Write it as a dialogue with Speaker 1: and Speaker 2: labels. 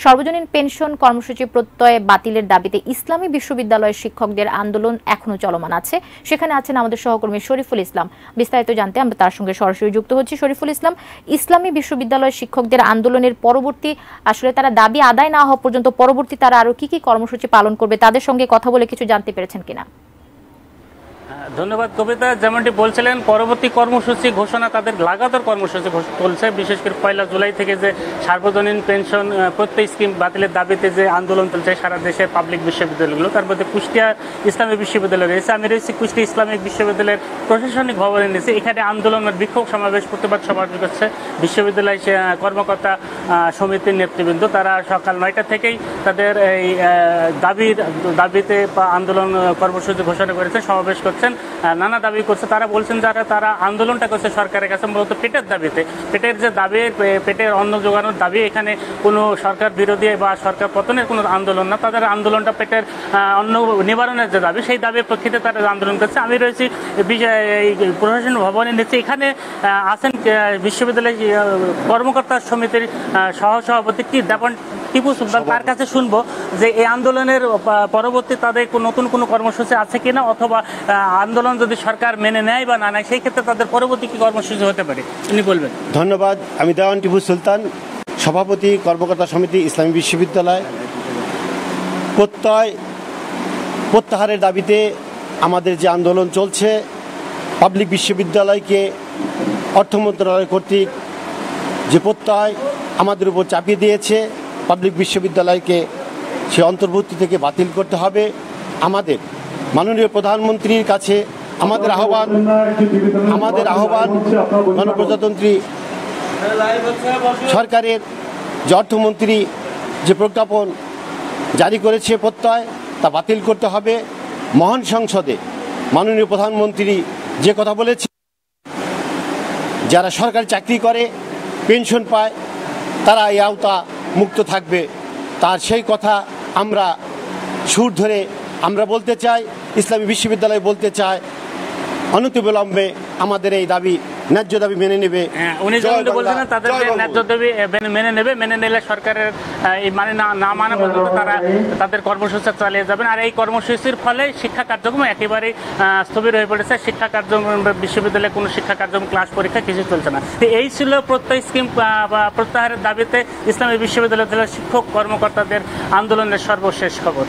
Speaker 1: সর্বজনীন পেনশন কর্মসূচি প্রত্যয় বাতিলের দাবিতে ইসলামী বিশ্ববিদ্যালয়ের শিক্ষকদের আন্দোলন এখনো চলমান আছে। সেখানে আছেন আমাদের সহকর্মী শরীফুল ইসলাম। বিস্তারিত জানতে আমরা তার সঙ্গে সরাসরি যুক্ত হচ্ছি। শরীফুল ইসলাম, ইসলামী বিশ্ববিদ্যালয়ের শিক্ষকদের আন্দোলনের পরবর্তী আসলে তারা দাবি আদায় না হওয়া পর্যন্ত পরবর্তী তারা আরো কি কি কর্মসূচি পালন করবে, তাদের সঙ্গে কথা বলে কিছু জানতে পেরেছেন কিনা?
Speaker 2: ধন্যবাদ কবিতা। যেমনটি বলছিলেন, পরবর্তী কর্মসূচি ঘোষণা তাদের লাগাতার কর্মসূচি চলছে। বিশেষ করে 1 জুলাই থেকে যে সার্বজনীন পেনশন প্রত্যয় স্কিম বাতিলের দাবিতে যে আন্দোলন চলছে সারা দেশের পাবলিক বিশ্ববিদ্যালয়গুলো, তার মধ্যে কুষ্টিয়া ইসলামী বিশ্ববিদ্যালয় রয়েছে। আমি রয়েছি কুষ্টিয়া ইসলামিক বিশ্ববিদ্যালয়ের প্রশাসনিক ভবনে নিয়েছি। এখানে আন্দোলনের বিক্ষোভ সমাবেশ, প্রতিবাদ সমাবেশ করছে বিশ্ববিদ্যালয় কর্মকর্তা সমিতির নেতৃবৃন্দ। তারা সকাল 9টা থেকেই তাদের এই দাবিতে আন্দোলন কর্মসূচি ঘোষণা করেছেন, সমাবেশ করছেন, নানা দাবি করছে। তারা বলছেন তারা আন্দোলনটা করছে সরকারের কাছে মূলত পেটের দাবিতে। পেটের যে দাবি, পেটের অন্ন যোগানোর দাবি, এখানে কোনো সরকার বিরোধী বা সরকার পতনের কোনো আন্দোলন না। তাদের আন্দোলনটা পেটের অন্ন নিবারণের যে দাবি, সেই দাবির প্রেক্ষিতে তারা আন্দোলন করছে। আমি রয়েছি এই প্রশাসনিক ভবনের নিচে। এখানে আছেন বিশ্ববিদ্যালয় কর্মকর্তা সমিতির সহসভাপতি টিপু সুলতান। তার কাছে শুনবো যে এই আন্দোলনের পরবর্তী তাদের নতুন কোনো কর্মসূচি আছে কিনা, অথবা আন্দোলন যদি সরকার মেনে নেয় বা না নেয় সেই ক্ষেত্রে তাদের পরবর্তী কি কর্মসূচি হতে পারে, তিনি বলবেন।
Speaker 3: ধন্যবাদ। আমি দেওয়ান টিপু সুলতান, সভাপতি কর্মকর্তা সমিতি ইসলামী বিশ্ববিদ্যালয়। প্রত্যাহারের দাবিতে আমাদের যে আন্দোলন চলছে, পাবলিক বিশ্ববিদ্যালয়কে অর্থ মন্ত্রণালয় কর্তৃক যে প্রত্যয় আমাদের উপর চাপিয়ে দিয়েছে, পাবলিক বিশ্ববিদ্যালয়কে সে অন্তর্ভুক্তি থেকে বাতিল করতে হবে। আমাদের মাননীয় প্রধানমন্ত্রীর কাছে আমাদের আহ্বান গণপ্রজাতন্ত্রী সরকারের যে অর্থমন্ত্রী যে প্রজ্ঞাপন জারি করেছে প্রত্যয়, তা বাতিল করতে হবে। মহান সংসদে মাননীয় প্রধানমন্ত্রী যে কথা বলেছে, যারা সরকারি চাকরি করে পেনশন পায় তারা এই আওতা মুক্ত থাকবে, তার সেই কথা আমরা সুর ধরে আমরা বলতে চাই। ইসলামী বিশ্ববিদ্যালয় বলতে চায় অনতিবিলম্বে আমাদের এই দাবি, ন্যায্য দাবি মেনে নেবে।
Speaker 2: উনি যেমন বলছেন তাদের ন্যায্য দাবি মেনে নেবে, মেনে নিলে সরকারের এই না মানা পর্যন্ত তারা তাদের কর্মসূচি চালিয়ে যাবেন। আর এই কর্মসূচির ফলে শিক্ষা কার্যক্রম একেবারেই স্থবির হয়ে পড়েছে। শিক্ষা কার্যক্রম, বিশ্ববিদ্যালয়ে কোনো শিক্ষা কার্যক্রম, ক্লাস পরীক্ষা কিছু চলছে না। তো এই ছিল প্রত্যয় স্কিম প্রত্যাহারের দাবিতে ইসলামী বিশ্ববিদ্যালয় শিক্ষক কর্মকর্তাদের আন্দোলনের সর্বশেষ খবর।